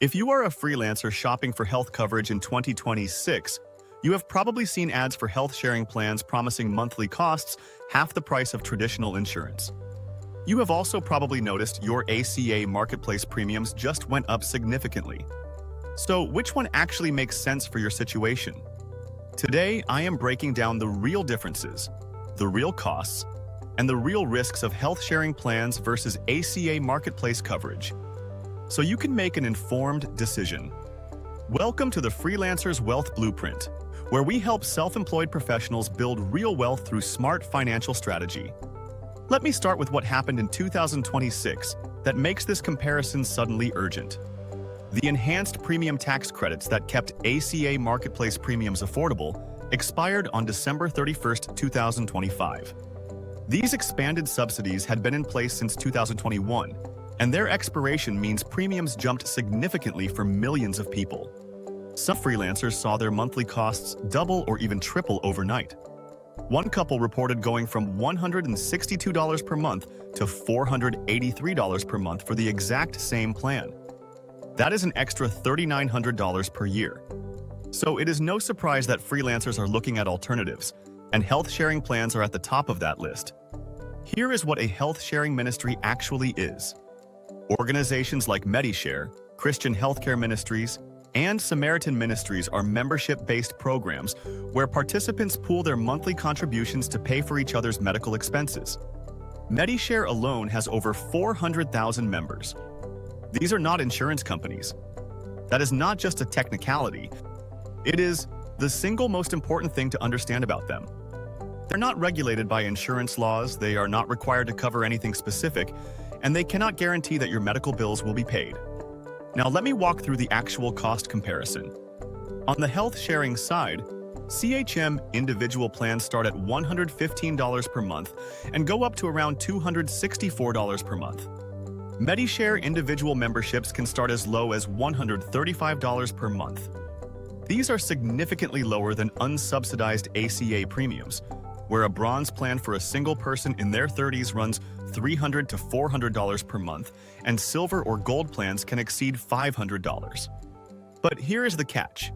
If you are a freelancer shopping for health coverage in 2026, you have probably seen ads for health sharing plans promising monthly costs half the price of traditional insurance. You have also probably noticed your ACA marketplace premiums just went up significantly. So, which one actually makes sense for your situation? Today, I am breaking down the real differences, the real costs, and the real risks of health sharing plans versus ACA marketplace coverage, so you can make an informed decision. Welcome to the Freelancers Wealth Blueprint, where we help self-employed professionals build real wealth through smart financial strategy. Let me start with what happened in 2026 that makes this comparison suddenly urgent. The enhanced premium tax credits that kept ACA marketplace premiums affordable expired on December 31st, 2025. These expanded subsidies had been in place since 2021, and their expiration means premiums jumped significantly for millions of people. Some freelancers saw their monthly costs double or even triple overnight. One couple reported going from $162 per month to $483 per month for the exact same plan. That is an extra $3,900 per year. So it is no surprise that freelancers are looking at alternatives, and health sharing plans are at the top of that list. Here is what a health sharing ministry actually is. Organizations like Medishare, Christian Healthcare Ministries, and Samaritan Ministries are membership-based programs where participants pool their monthly contributions to pay for each other's medical expenses. Medishare alone has over 400,000 members. These are not insurance companies. That is not just a technicality. It is the single most important thing to understand about them. They're not regulated by insurance laws, they are not required to cover anything specific, and they cannot guarantee that your medical bills will be paid. Now let me walk through the actual cost comparison. On the health sharing side, CHM individual plans start at $115 per month and go up to around $264 per month. Medishare individual memberships can start as low as $135 per month. These are significantly lower than unsubsidized ACA premiums, where a bronze plan for a single person in their 30s runs $300 to $400 per month, and silver or gold plans can exceed $500. But here is the catch.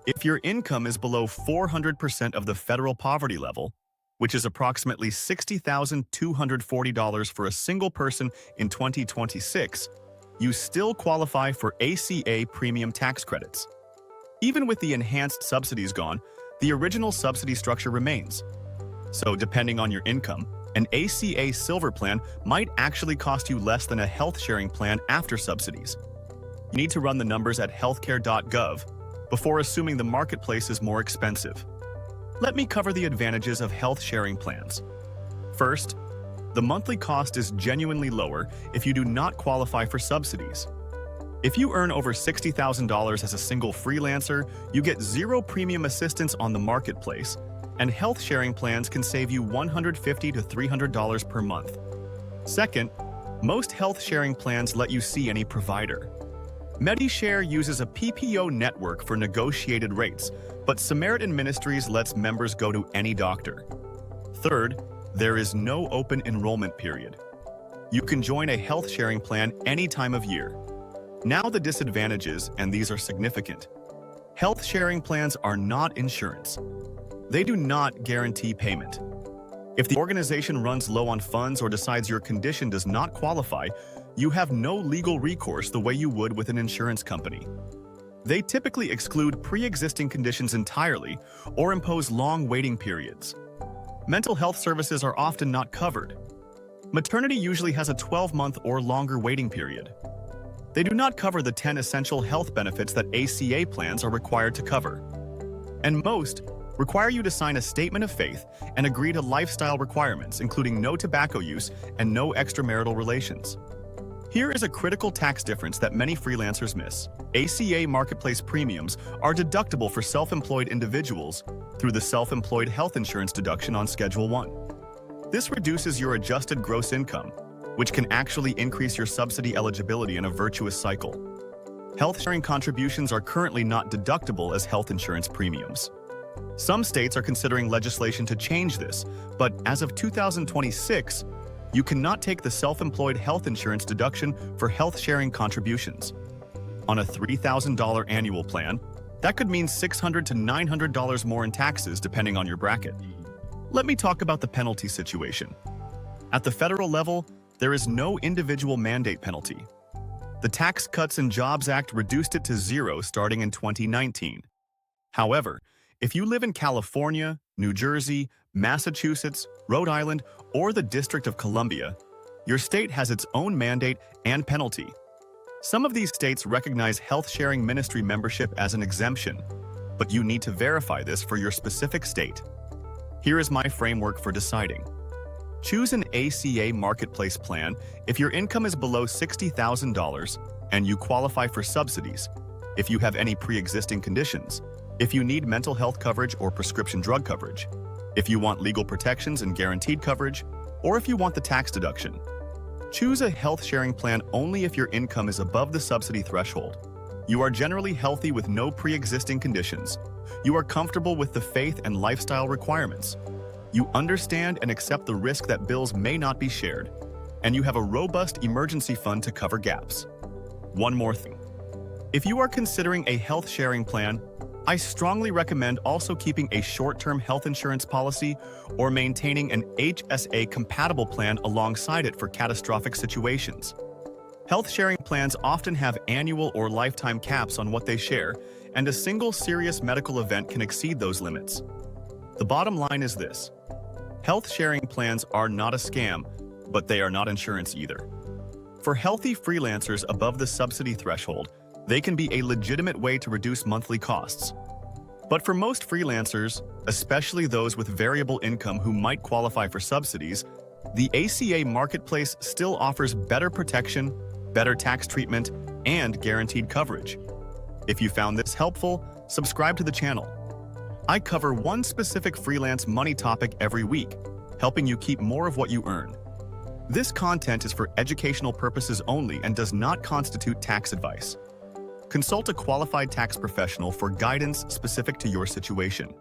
If your income is below 400% of the federal poverty level, which is approximately $60,240 for a single person in 2026, you still qualify for ACA premium tax credits. Even with the enhanced subsidies gone, the original subsidy structure remains. So depending on your income, an ACA Silver plan might actually cost you less than a health sharing plan after subsidies. You need to run the numbers at healthcare.gov before assuming the marketplace is more expensive. Let me cover the advantages of health sharing plans. First, the monthly cost is genuinely lower if you do not qualify for subsidies. If you earn over $60,000 as a single freelancer, you get zero premium assistance on the marketplace, and health sharing plans can save you $150 to $300 per month. Second, most health sharing plans let you see any provider. Medishare uses a PPO network for negotiated rates, but Samaritan Ministries lets members go to any doctor. Third, there is no open enrollment period. You can join a health sharing plan any time of year. Now the disadvantages, and these are significant. Health sharing plans are not insurance. They do not guarantee payment. If the organization runs low on funds or decides your condition does not qualify, you have no legal recourse the way you would with an insurance company. They typically exclude pre-existing conditions entirely or impose long waiting periods. Mental health services are often not covered. Maternity usually has a 12-month or longer waiting period. They do not cover the 10 essential health benefits that ACA plans are required to cover. And most require you to sign a statement of faith and agree to lifestyle requirements, including no tobacco use and no extramarital relations. Here is a critical tax difference that many freelancers miss. ACA marketplace premiums are deductible for self-employed individuals through the self-employed health insurance deduction on Schedule 1. This reduces your adjusted gross income, which can actually increase your subsidy eligibility in a virtuous cycle. Health sharing contributions are currently not deductible as health insurance premiums. Some states are considering legislation to change this, but as of 2026, you cannot take the self-employed health insurance deduction for health sharing contributions. On a $3,000 annual plan, that could mean $600 to $900 more in taxes depending on your bracket. Let me talk about the penalty situation. At the federal level, there is no individual mandate penalty. The Tax Cuts and Jobs Act reduced it to zero starting in 2019. However, if you live in California, New Jersey, Massachusetts, Rhode Island, or the District of Columbia, your state has its own mandate and penalty. Some of these states recognize health-sharing ministry membership as an exemption, but you need to verify this for your specific state. Here is my framework for deciding. Choose an ACA marketplace plan if your income is below $60,000 and you qualify for subsidies, if you have any pre-existing conditions, if you need mental health coverage or prescription drug coverage, if you want legal protections and guaranteed coverage, or if you want the tax deduction. Choose a health-sharing plan only if your income is above the subsidy threshold. You are generally healthy with no pre-existing conditions. You are comfortable with the faith and lifestyle requirements. You understand and accept the risk that bills may not be shared. And you have a robust emergency fund to cover gaps. One more thing. If you are considering a health-sharing plan, I strongly recommend also keeping a short-term health insurance policy or maintaining an HSA-compatible plan alongside it for catastrophic situations. Health-sharing plans often have annual or lifetime caps on what they share, and a single serious medical event can exceed those limits. The bottom line is this. Health-sharing plans are not a scam, but they are not insurance either. For healthy freelancers above the subsidy threshold, they can be a legitimate way to reduce monthly costs. But for most freelancers, especially those with variable income who might qualify for subsidies, the ACA marketplace still offers better protection, better tax treatment, and guaranteed coverage. If you found this helpful, subscribe to the channel. I cover one specific freelance money topic every week, helping you keep more of what you earn. This content is for educational purposes only and does not constitute tax advice. Consult a qualified tax professional for guidance specific to your situation.